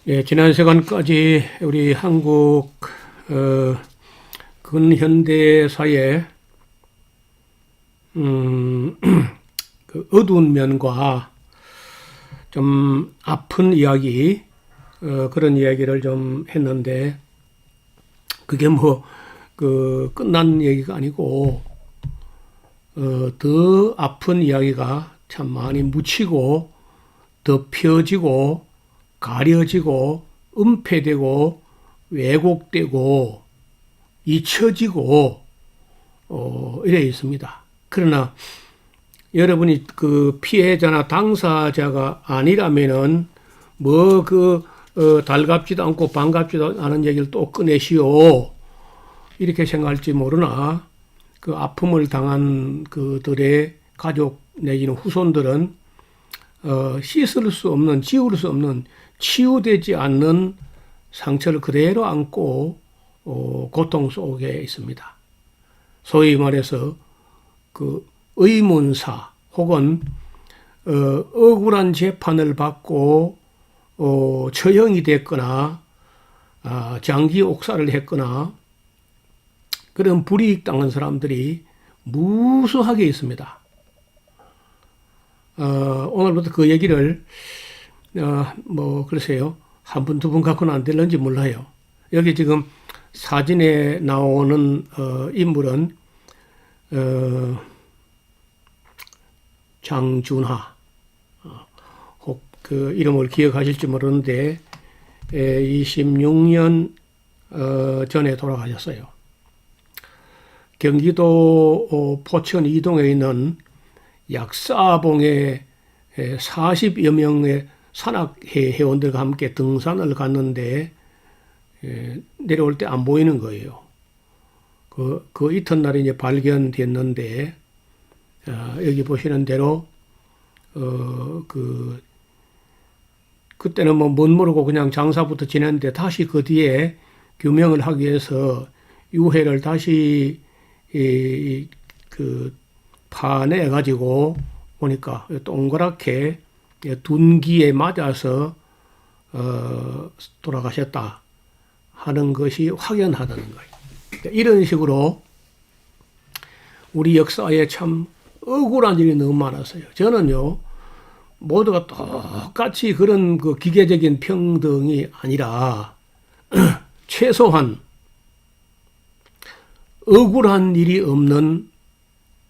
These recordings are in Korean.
예, 지난 시간까지 우리 한국 근현대사의 그 어두운 면과 좀 아픈 이야기, 그런 이야기를 좀 했는데, 그게 끝난 얘기가 아니고 더 아픈 이야기가 참 많이 묻히고 덮여지고 가려지고 은폐되고 왜곡되고 잊혀지고 이래 있습니다. 그러나 여러분이 그 피해자나 당사자가 아니라면은 달갑지도 않고 반갑지도 않은 얘기를 또 꺼내시오 이렇게 생각할지 모르나, 그 아픔을 당한 그들의 가족 내지는 후손들은 씻을 수 없는, 지울 수 없는, 치유되지 않는 상처를 그대로 안고 고통 속에 있습니다. 소위 말해서 그 의문사 혹은 억울한 재판을 받고 처형이 됐거나 장기 옥살을 했거나 그런 불이익 당한 사람들이 무수하게 있습니다. 오늘부터 그 얘기를 글쎄요, 한 분, 두 분 갖고는 안 될는지 몰라요. 여기 지금 사진에 나오는 인물은 장준하, 혹 그 이름을 기억하실지 모르는데 26년 전에 돌아가셨어요. 경기도 포천 이동에 있는 약사봉에 40여 명의 산악회 회원들과 함께 등산을 갔는데 내려올 때 안 보이는 거예요. 그 이튿날에 이제 발견됐는데, 여기 보시는 대로 그때는 못 모르고 그냥 장사부터 지냈는데, 다시 그 뒤에 규명을 하기 위해서 유해를 다시 파내 가지고 보니까 동그랗게 둔기에 맞아서 돌아가셨다 하는 것이 확연하다는 거예요. 이런 식으로 우리 역사에 참 억울한 일이 너무 많았어요. 저는요, 모두가 똑같이 그런 그 기계적인 평등이 아니라 최소한 억울한 일이 없는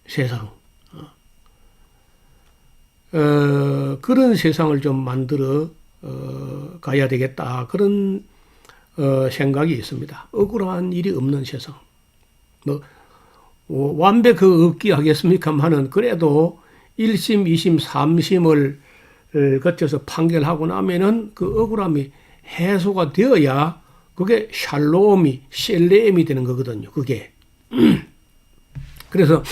세상, 그런 세상을 좀 만들어 가야 되겠다, 그런 생각이 있습니다. 억울한 일이 없는 세상. 완벽 없기 하겠습니까마는 그래도 1심, 2심, 3심을 거쳐서 판결하고 나면은 그 억울함이 해소가 되어야 그게 샬롬이 되는 거거든요. 그게. 그래서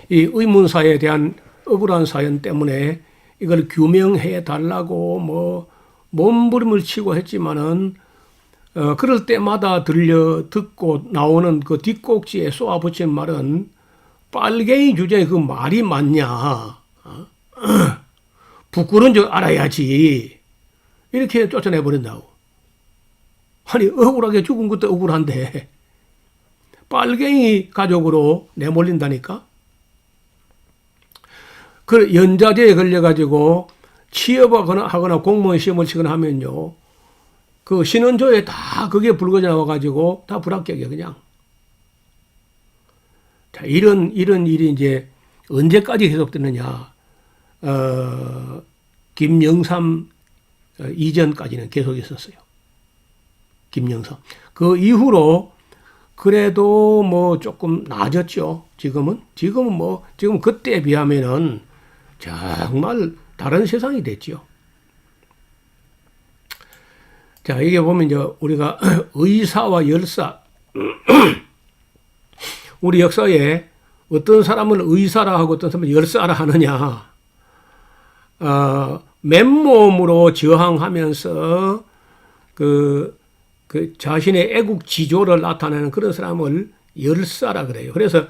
이 의문사에 대한 억울한 사연 때문에 이걸 규명해 달라고 몸부림을 치고 했지만은, 그럴 때마다 듣고 나오는 그 뒷꼭지에 쏘아붙인 말은, 빨갱이 주제에 그 말이 맞냐, 부끄러운 줄 알아야지, 이렇게 쫓아내버린다고. 아니, 억울하게 죽은 것도 억울한데 빨갱이 가족으로 내몰린다니까. 그 연좌제에 걸려가지고 취업하거나 공무원 시험을 치거나 하면요, 그 신원조에 다 그게 불거져 나와가지고 다 불합격이야, 그냥. 자, 이런 일이 이제 언제까지 계속되느냐. 김영삼 이전까지는 계속 있었어요. 김영삼. 그 이후로 그래도 조금 나아졌죠. 지금은 지금 그때에 비하면은 정말 다른 세상이 됐죠. 자, 이게 보면 이제 우리가 의사와 열사, 우리 역사에 어떤 사람을 의사라 하고 어떤 사람을 열사라 하느냐, 맨몸으로 저항하면서 그 자신의 애국 지조를 나타내는 그런 사람을 열사라 그래요. 그래서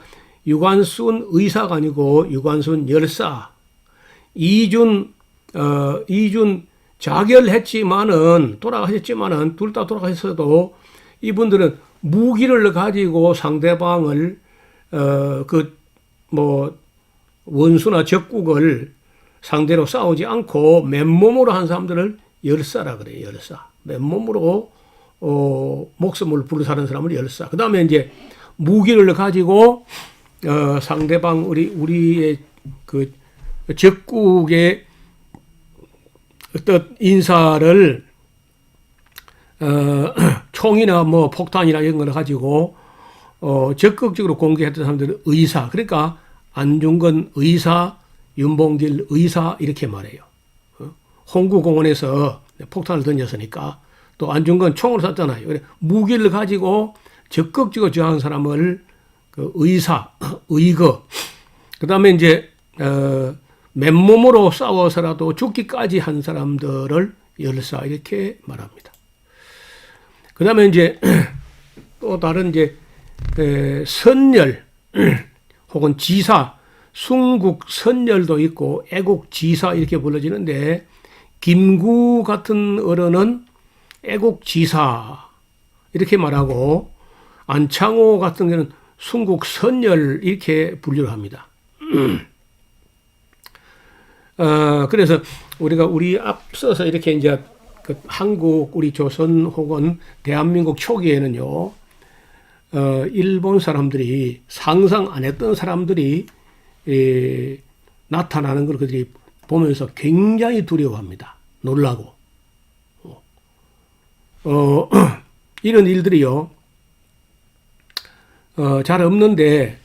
유관순 의사가 아니고 유관순 열사, 이준 자결했지만은 돌아가셨지만은 둘 다 돌아가셨어도 이분들은 무기를 가지고 상대방을 원수나 적국을 상대로 싸우지 않고 맨몸으로 한 사람들을 열사라 그래요. 열사. 맨몸으로 목숨을 부르사는 사람을 열사. 그다음에 이제 무기를 가지고 상대방 우리의 그 적국의 어떤 인사를 총이나 뭐 폭탄이나 이런 걸 가지고 적극적으로 공격했던 사람들은 의사. 그러니까 안중근 의사, 윤봉길 의사 이렇게 말해요. 홍구공원에서 폭탄을 던졌으니까 또 안중근 총으로 쐈잖아요. 무기를 가지고 적극적으로 저항한 사람을 그 의사, 의거. 그다음에 이제 맨몸으로 싸워서라도 죽기까지 한 사람들을 열사 이렇게 말합니다. 그다음에 이제 또 다른 이제 선열 혹은 지사, 순국 선열도 있고 애국 지사 이렇게 불러지는데 김구 같은 어른은 애국 지사 이렇게 말하고 안창호 같은 경우는 순국 선열 이렇게 분류를 합니다. 그래서 우리 앞서서 이렇게 이제 그 한국, 우리 조선 혹은 대한민국 초기에는요, 일본 사람들이 상상 안 했던 사람들이 나타나는 걸 그들이 보면서 굉장히 두려워합니다. 놀라고. 이런 일들이요, 잘 없는데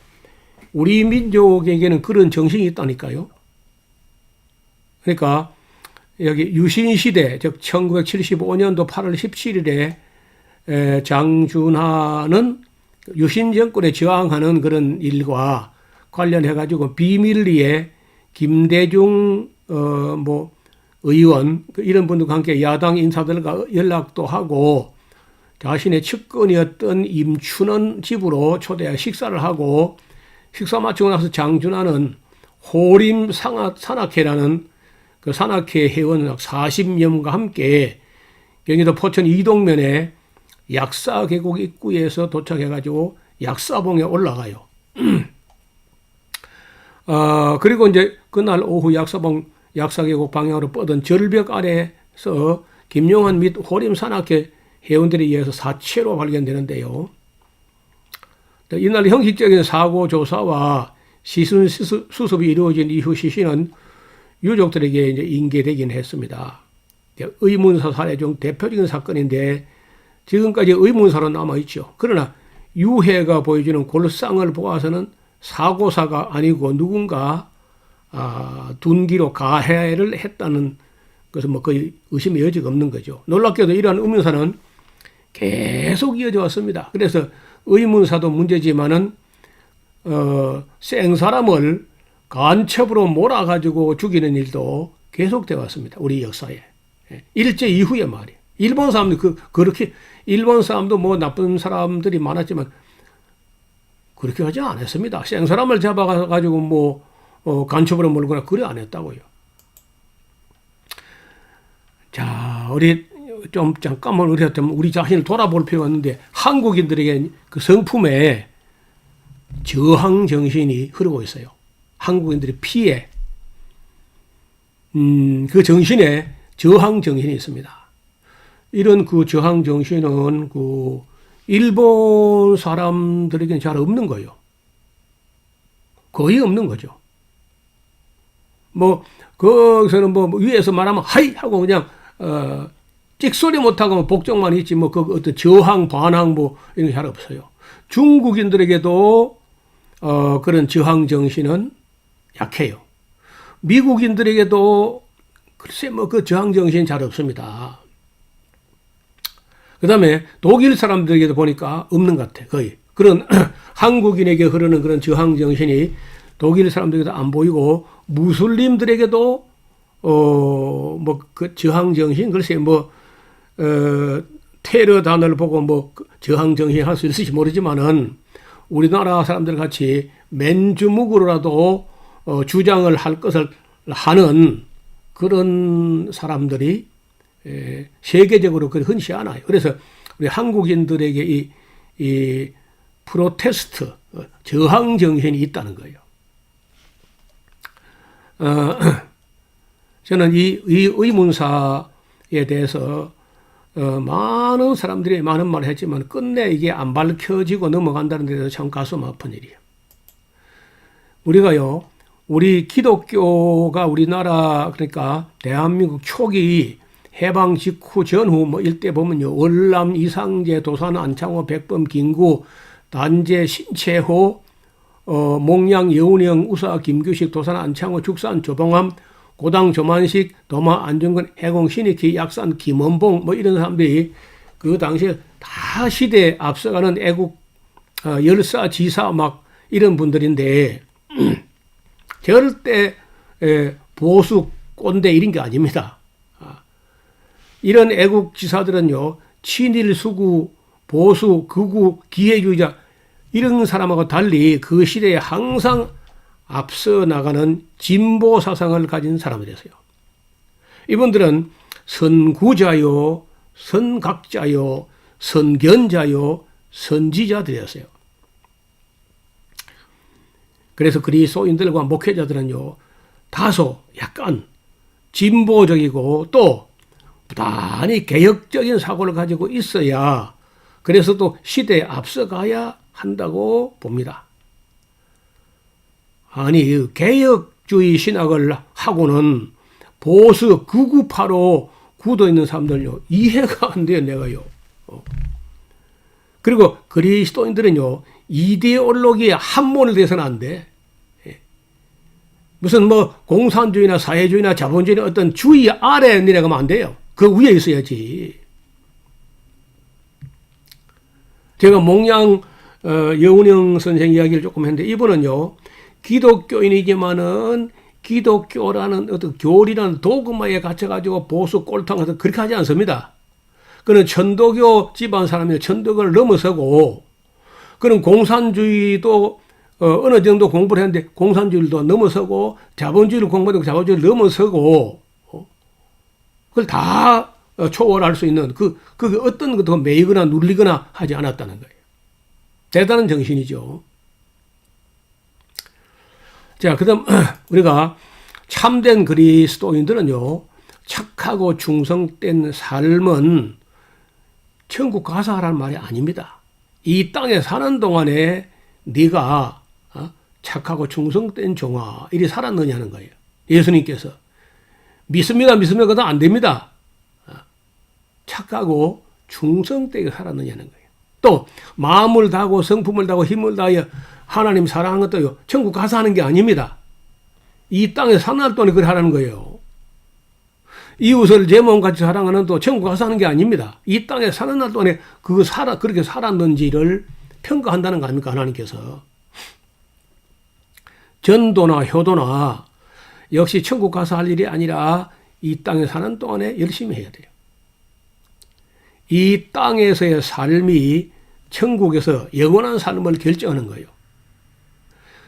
우리 민족에게는 그런 정신이 있다니까요. 그러니까 여기 유신시대, 즉 1975년도 8월 17일에 장준하는 유신정권에 저항하는 그런 일과 관련해가지고 비밀리에 김대중 의원 이런 분들과 함께 야당 인사들과 연락도 하고 자신의 측근이었던 임춘원 집으로 초대해 식사를 하고 식사 마치고 나서 장준하는 호림 산악회라는 그 산악회 회원 40명과 함께 경기도 포천 이동면에 약사 계곡 입구에서 도착해가지고 약사봉에 올라가요. 그리고 이제 그날 오후 약사 계곡 방향으로 뻗은 절벽 아래서 김용환 및 호림 산악회 회원들에 의해서 사체로 발견되는데요. 이날 형식적인 사고 조사와 시신 수습이 이루어진 이후 시신은 유족들에게 이제 인계되긴 했습니다. 의문사 사례 중 대표적인 사건인데 지금까지 의문사로 남아있죠. 그러나 유해가 보여주는 골상을 보아서는 사고사가 아니고 누군가 둔기로 가해를 했다는 것은 뭐 거의 의심의 여지가 없는 거죠. 놀랍게도 이러한 의문사는 계속 이어져 왔습니다. 그래서 의문사도 문제지만은 생사람을 간첩으로 몰아가지고 죽이는 일도 계속되어 왔습니다. 우리 역사에. 일제 이후에 말이에요. 일본 사람도 그렇게 일본 사람도 뭐 나쁜 사람들이 많았지만 그렇게 하지 않았습니다. 생사람을 잡아가지고 뭐 간첩으로 몰거나 그래 안 했다고요. 자, 우리 좀 잠깐만 우리 자신을 돌아볼 필요가 있는데 한국인들에게 그 성품에 저항 정신이 흐르고 있어요. 한국인들의 피에 그 정신에 저항 정신이 있습니다. 이런 그 저항 정신은 그 일본 사람들에게는 잘 없는 거예요. 거의 없는 거죠. 뭐 거기서는 뭐 위에서 말하면 하이 하고 그냥 찍소리 못하고 복종만 있지 뭐 그 어떤 저항 반항 뭐 이런 게 잘 없어요. 중국인들에게도 그런 저항 정신은 약해요. 미국인들에게도 글쎄 뭐 그 저항 정신이 잘 없습니다. 그 다음에 독일 사람들에게도 보니까 없는 것 같아. 거의 그런 한국인에게 흐르는 그런 저항 정신이 독일 사람들에게도 안 보이고 무슬림들에게도 뭐 그 저항 정신 글쎄 뭐 테러 단어를 보고 뭐 저항 정신 할 수 있을지 모르지만은 우리나라 사람들 같이 맨주먹으로라도 주장을 할 것을 하는 그런 사람들이 세계적으로 그리 흔치 않아요. 그래서 우리 한국인들에게 이 프로테스트, 저항 정신이 있다는 거예요. 저는 이 의문사에 대해서 많은 사람들이 많은 말을 했지만 끝내 이게 안 밝혀지고 넘어간다는 데 대해서 참 가슴 아픈 일이에요. 우리가요, 우리 기독교가 우리나라, 그러니까 대한민국 초기 해방 직후 전후 뭐 일대 보면요, 월남, 이상제, 도산, 안창호, 백범, 김구, 단재, 신채호, 몽양, 여운형, 우사, 김규식, 도산, 안창호, 죽산, 조봉암, 고당, 조만식, 도마, 안중근, 해공, 신익희, 약산, 김원봉 뭐 이런 사람들이 그 당시에 다 시대에 앞서가는 애국 열사, 지사 막 이런 분들인데 절대 보수, 꼰대 이런 게 아닙니다. 이런 애국 지사들은요, 친일, 수구, 보수, 극우, 기회주의자 이런 사람하고 달리 그 시대에 항상 앞서 나가는 진보 사상을 가진 사람들이었어요. 이분들은 선구자요, 선각자요, 선견자요, 선지자들이었어요. 그래서 그리스도인들과 목회자들은요, 다소 약간 진보적이고 또 부단히 개혁적인 사고를 가지고 있어야, 그래서 또 시대에 앞서가야 한다고 봅니다. 아니, 개혁주의 신학을 하고는 보수 극우파로 굳어있는 사람들요, 이해가 안 돼요, 내가요. 그리고 그리스도인들은요, 이데올로기에 함몰이 돼서는 안 돼. 무슨 뭐 공산주의나 사회주의나 자본주의나 어떤 주의 아래에 내려가면 안 돼요. 그 위에 있어야지. 제가 몽양 여운형 선생 이야기를 조금 했는데, 이분은요, 기독교인이지만은 기독교라는 어떤 교리라는 도그마에 갇혀가지고 보수 꼴통에서 그렇게 하지 않습니다. 그는 천도교 집안 사람이에요. 천도교를 넘어서고, 그는 공산주의도 어느 정도 공부를 했는데 공산주의도 넘어서고, 자본주의를 공부하고 자본주의를 넘어서고, 그걸 다 초월할 수 있는 그 어떤 것도 매이거나 눌리거나 하지 않았다는 거예요. 대단한 정신이죠. 자, 그 다음, 우리가 참된 그리스도인들은요, 착하고 충성된 삶은 천국 가서 하라는 말이 아닙니다. 이 땅에 사는 동안에 네가 착하고 충성된 종아 이리 살았느냐는 거예요. 예수님께서. 믿습니다. 그건 안 됩니다. 착하고 충성되게 살았느냐는 거예요. 또 마음을 다하고 성품을 다하고 힘을 다하여 하나님 사랑하는 것도요, 천국 가서 하는 게 아닙니다. 이 땅에 사는 날 동안에 그걸 하라는 거예요. 이웃을 제 몸같이 사랑하는 또 천국 가서 하는 게 아닙니다. 이 땅에 사는 날 동안에 그렇게 살았는지를 평가한다는 거 아닙니까, 하나님께서. 전도나 효도나 역시 천국 가서 할 일이 아니라 이 땅에 사는 동안에 열심히 해야 돼요. 이 땅에서의 삶이 천국에서 영원한 삶을 결정하는 거예요.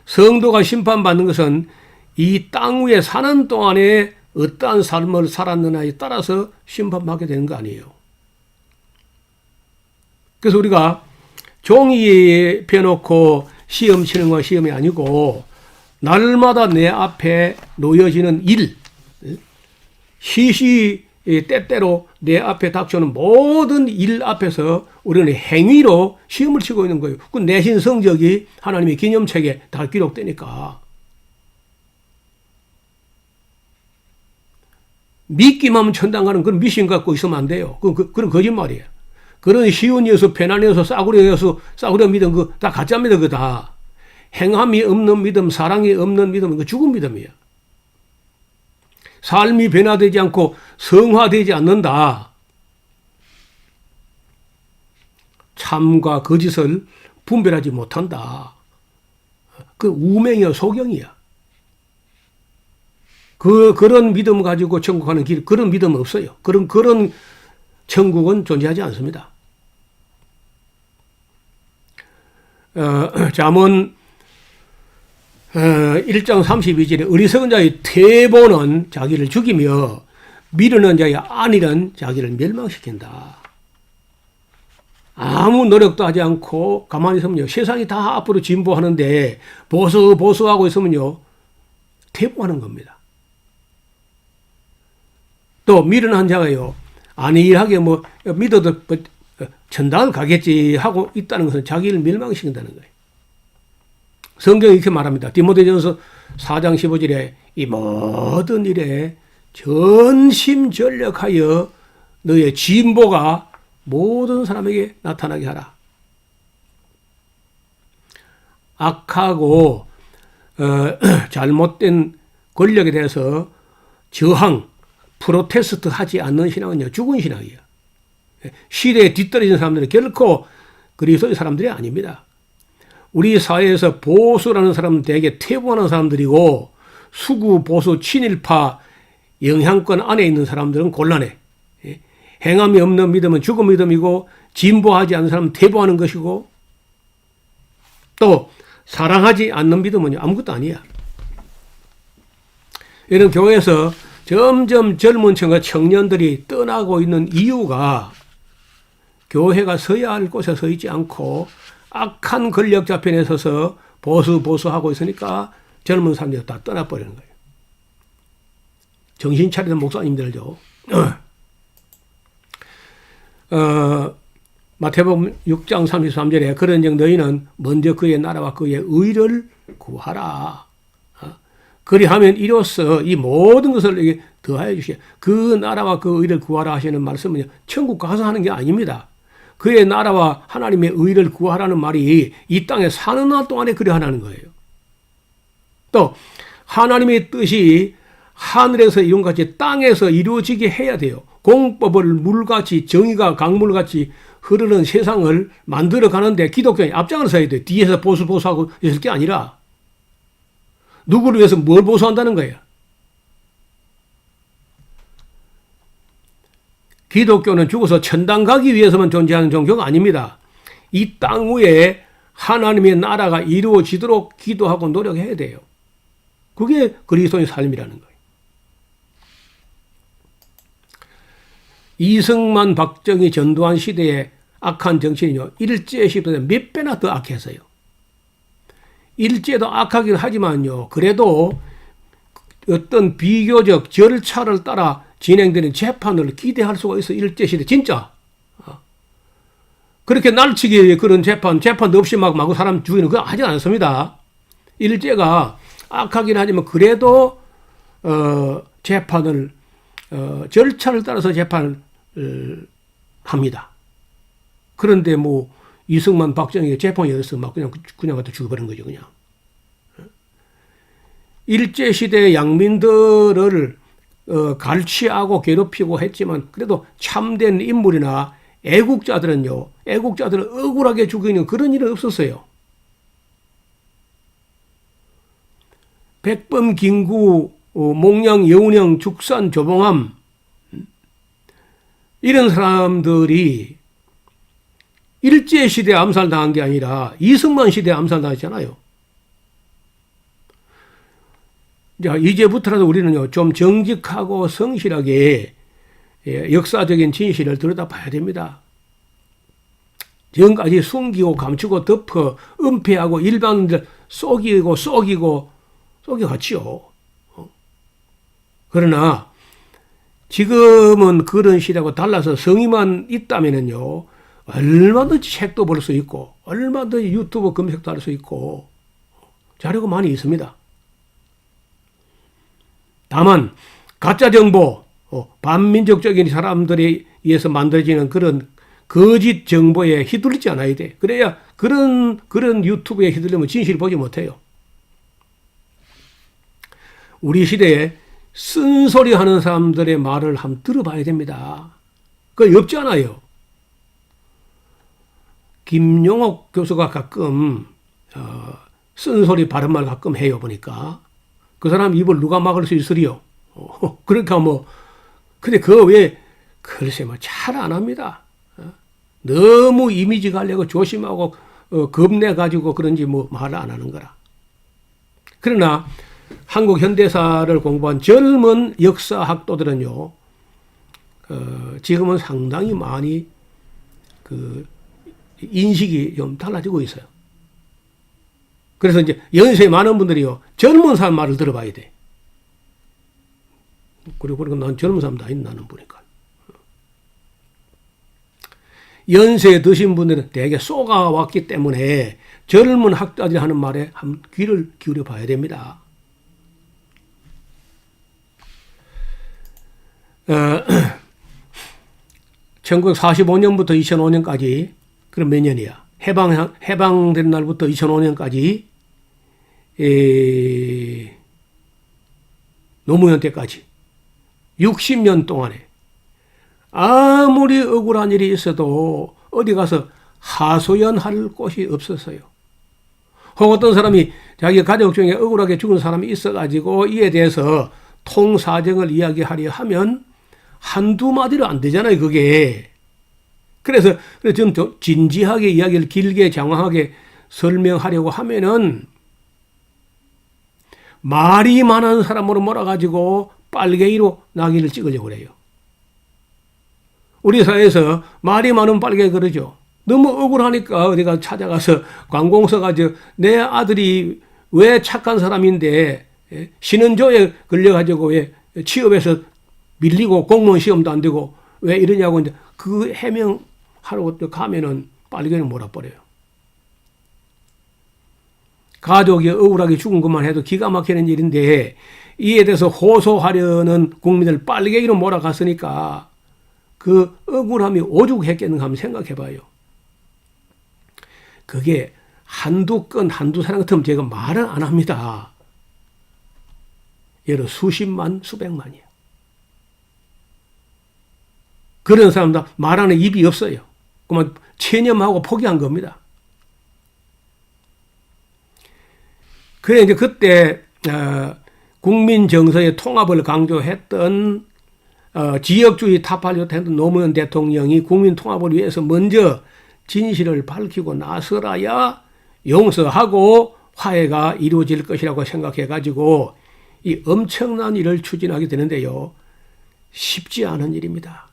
성도가 심판받는 것은 이 땅 위에 사는 동안에 어떠한 삶을 살았느냐에 따라서 심판받게 되는 거 아니에요. 그래서 우리가 종이에 펴놓고 시험 치는 건 시험이 아니고, 날마다 내 앞에 놓여지는 일, 때때로 내 앞에 닥쳐오는 모든 일 앞에서 우리는 행위로 시험을 치고 있는 거예요. 그 내신 성적이 하나님의 기념책에 다 기록되니까. 믿기만 하면 천당 가는 그런 미신 갖고 있으면 안 돼요. 그런 거짓말이에요. 그런 쉬운 여수, 편한 여수, 싸구려 여수, 싸구려 믿음, 그거 다 가짜입니다, 그거 다. 행함이 없는 믿음, 사랑이 없는 믿음, 그거 죽은 믿음이에요. 삶이 변화되지 않고 성화되지 않는다. 참과 거짓을 분별하지 못한다. 그 우맹이야, 소경이야. 그런 믿음 가지고 천국 가는 길, 그런 믿음 없어요. 그런 천국은 존재하지 않습니다. 잠언 1장 32절에 어리석은 자의 퇴보는 자기를 죽이며 미르는 자야 안일은 자기를 멸망시킨다. 아무 노력도 하지 않고 가만히 있으면요, 세상이 다 앞으로 진보하는데 보수하고 있으면요, 퇴보하는 겁니다. 또 미련한 자가요, 안일하게 믿어도 천당을 가겠지 하고 있다는 것은 자기를 멸망시킨다는 거예요. 성경이 이렇게 말합니다. 디모데전서 4장 15절에 이 모든 일에 전심전력하여 너의 진보가 모든 사람에게 나타나게 하라. 악하고 잘못된 권력에 대해서 저항, 프로테스트 하지 않는 신앙은요, 죽은 신앙이에요. 시대에 뒤떨어진 사람들은 결코 그리스도의 사람들이 아닙니다. 우리 사회에서 보수라는 사람은 대개 퇴보하는 사람들이고, 수구, 보수, 친일파 영향권 안에 있는 사람들은 곤란해. 행함이 없는 믿음은 죽은 믿음이고, 진보하지 않는 사람은 퇴보하는 것이고, 또 사랑하지 않는 믿음은 아무것도 아니야. 이런 교회에서 점점 젊은 층과 청년들이 떠나고 있는 이유가 교회가 서야 할 곳에 서 있지 않고 악한 권력 좌편에 서서 보수하고 있으니까 젊은 사람들이 다 떠나버리는 거예요. 정신 차리는 목사님들죠. 마태복음 6장 33절에 그런즉 너희는 먼저 그의 나라와 그의 의를 구하라. 그리하면 이로써 이 모든 것을 이게 더하여 주시오. 그 나라와 그 의를 구하라 하시는 말씀은 천국 가서 하는 게 아닙니다. 그의 나라와 하나님의 의를 구하라는 말이 이 땅에 사는 날 동안에 그리 하라는 거예요. 또 하나님의 뜻이 하늘에서 이룬같이 땅에서 이루어지게 해야 돼요. 공법을 물같이 정의가 강물같이 흐르는 세상을 만들어 가는데 기독교인이 앞장을 서야 돼요. 뒤에서 보수하고 있을 게 아니라 누구를 위해서 뭘 보수한다는 거예요. 기독교는 죽어서 천당 가기 위해서만 존재하는 종교가 아닙니다. 이 땅 위에 하나님의 나라가 이루어지도록 기도하고 노력해야 돼요. 그게 그리스도의 삶이라는 거예요. 이승만, 박정희, 전두환 시대의 악한 정치는요, 일제 시대에 몇 배나 더 악했어요. 일제도 악하긴 하지만요, 그래도 어떤 비교적 절차를 따라 진행되는 재판을 기대할 수가 있어요. 일제시대 진짜 그렇게 날치기 그런 재판도 없이 마구 사람 죽이는 그거 하지 않습니다. 일제가 악하긴 하지만 그래도 재판을 절차를 따라서 재판을 합니다. 그런데 이승만, 박정희 재판이어서 막 그냥 갖다 죽여버린 거죠, 그냥. 일제시대의 양민들을 갈취하고 괴롭히고 했지만 그래도 참된 인물이나 애국자들을 억울하게 죽이는 그런 일은 없었어요. 백범, 김구, 몽양, 여운형, 죽산, 조봉암 이런 사람들이 일제시대에 암살당한 게 아니라 이승만 시대에 암살당했잖아요. 자, 이제부터라도 우리는요, 좀 정직하고 성실하게 역사적인 진실을 들여다봐야 됩니다. 지금까지 숨기고 감추고 덮어 은폐하고 일반인들 속여갔지요. 그러나 지금은 그런 시대하고 달라서 성의만 있다면은요, 얼마든지 책도 볼 수 있고 얼마든지 유튜브 검색도 할 수 있고 자료가 많이 있습니다. 다만 가짜 정보, 반민족적인 사람들에 의해서 만들어지는 그런 거짓 정보에 휘둘리지 않아야 돼. 그래야 그런 유튜브에 휘둘리면 진실을 보지 못해요. 우리 시대에 쓴소리 하는 사람들의 말을 한번 들어봐야 됩니다. 그거 없잖아요. 김용옥 교수가 가끔 쓴소리 바른 말 가끔 해요, 보니까. 그 사람 입을 누가 막을 수 있으리요? 그러니까 근데 그거 왜, 글쎄 잘 안 합니다. 너무 이미지 가려고 조심하고, 겁내가지고 그런지 말을 안 하는 거라. 그러나, 한국 현대사를 공부한 젊은 역사학도들은요, 지금은 상당히 많이 그 인식이 좀 달라지고 있어요. 그래서 이제 연세 많은 분들이요, 젊은 사람 말을 들어봐야 돼. 그리고 난 젊은 사람 다 있나는 보니까. 연세 드신 분들은 대개 쏘가왔기 때문에 젊은 학자들이 하는 말에 한 귀를 기울여 봐야 됩니다. 1945년부터 2005년까지, 그럼 몇 년이야? 해방된 날부터 2005년까지, 노무현 때까지 60년 동안에 아무리 억울한 일이 있어도 어디 가서 하소연할 곳이 없었어요. 혹 어떤 사람이 자기 가족 중에 억울하게 죽은 사람이 있어가지고 이에 대해서 통사정을 이야기하려 하면 한두 마디로 안 되잖아요, 그게. 그래서 좀 진지하게 이야기를 길게 장황하게 설명하려고 하면은 말이 많은 사람으로 몰아가지고 빨갱이로 낙인을 찍으려고 그래요. 우리 사회에서 말이 많은 빨갱이 그러죠. 너무 억울하니까 어디가 찾아가서 관공서 가지고 내 아들이 왜 착한 사람인데 신원조에 걸려가지고 왜 취업에서 밀리고 공무원 시험도 안 되고 왜 이러냐고 이제 그 해명하러 가면은 빨갱이를 몰아버려요. 가족이 억울하게 죽은 것만 해도 기가 막히는 일인데 이에 대해서 호소하려는 국민을 빨갱이로 몰아갔으니까 그 억울함이 오죽했겠는가 한번 생각해 봐요. 그게 한두 건, 한두 사람 같으면 제가 말은 안 합니다. 예를 수십만, 수백만이야. 그런 사람들 말하는 입이 없어요. 그만 체념하고 포기한 겁니다. 그래 이제 그때 국민 정서의 통합을 강조했던 지역주의 타파를 했던 노무현 대통령이 국민 통합을 위해서 먼저 진실을 밝히고 나서라야 용서하고 화해가 이루어질 것이라고 생각해가지고 이 엄청난 일을 추진하게 되는데요. 쉽지 않은 일입니다.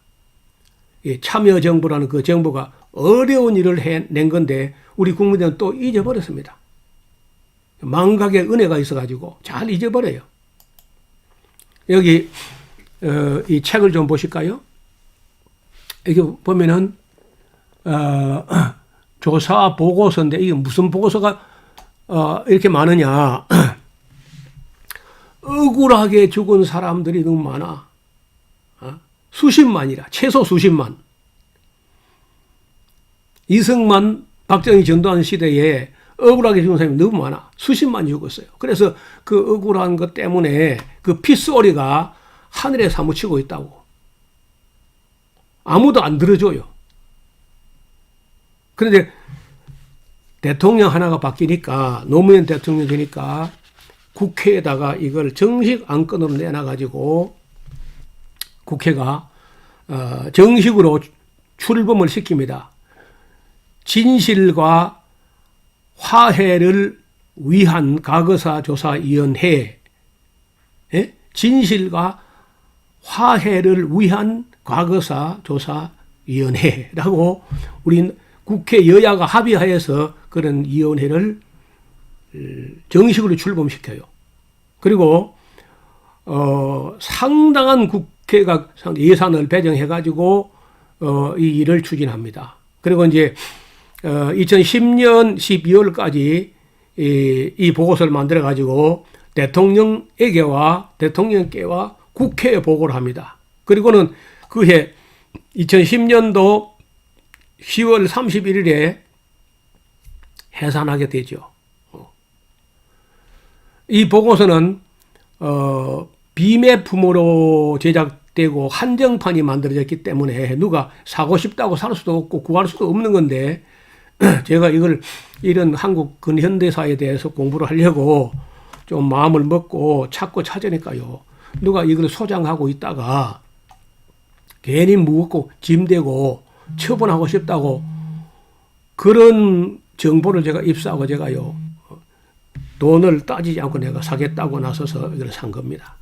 참여정부라는 그 정부가 어려운 일을 해낸 건데 우리 국민들은 또 잊어버렸습니다. 망각의 은혜가 있어가지고 잘 잊어버려요. 여기 이 책을 좀 보실까요? 여기 보면은 조사 보고서인데 이게 무슨 보고서가 이렇게 많으냐. 억울하게 죽은 사람들이 너무 많아. 수십만이라, 최소 수십만. 이승만, 박정희, 전두환 시대에 억울하게 죽은 사람이 너무 많아. 수십만 죽었어요. 그래서 그 억울한 것 때문에 그 핏소리가 하늘에 사무치고 있다고. 아무도 안 들어줘요. 그런데 대통령 하나가 바뀌니까, 노무현 대통령 되니까 국회에다가 이걸 정식 안건으로 내놔가지고 국회가 정식으로 출범을 시킵니다. 진실과 화해를 위한 과거사조사위원회, 진실과 화해를 위한 과거사조사위원회라고 우리 국회 여야가 합의하여서 그런 위원회를 정식으로 출범시켜요. 그리고 상당한 국회가 예산을 배정해가지고 이 일을 추진합니다. 그리고 이제 2010년 12월까지 이 보고서를 만들어가지고 대통령께와 국회에 보고를 합니다. 그리고는 그해 2010년도 10월 31일에 해산하게 되죠. 이 보고서는 비매품으로 제작되고 한정판이 만들어졌기 때문에 누가 사고 싶다고 살 수도 없고 구할 수도 없는 건데 제가 이런 한국 근현대사에 대해서 공부를 하려고 좀 마음을 먹고 찾고 찾으니까요. 누가 이걸 소장하고 있다가 괜히 무겁고 짐되고 처분하고 싶다고 그런 정보를 제가 입수하고 제가요. 돈을 따지지 않고 내가 사겠다고 나서서 이걸 산 겁니다.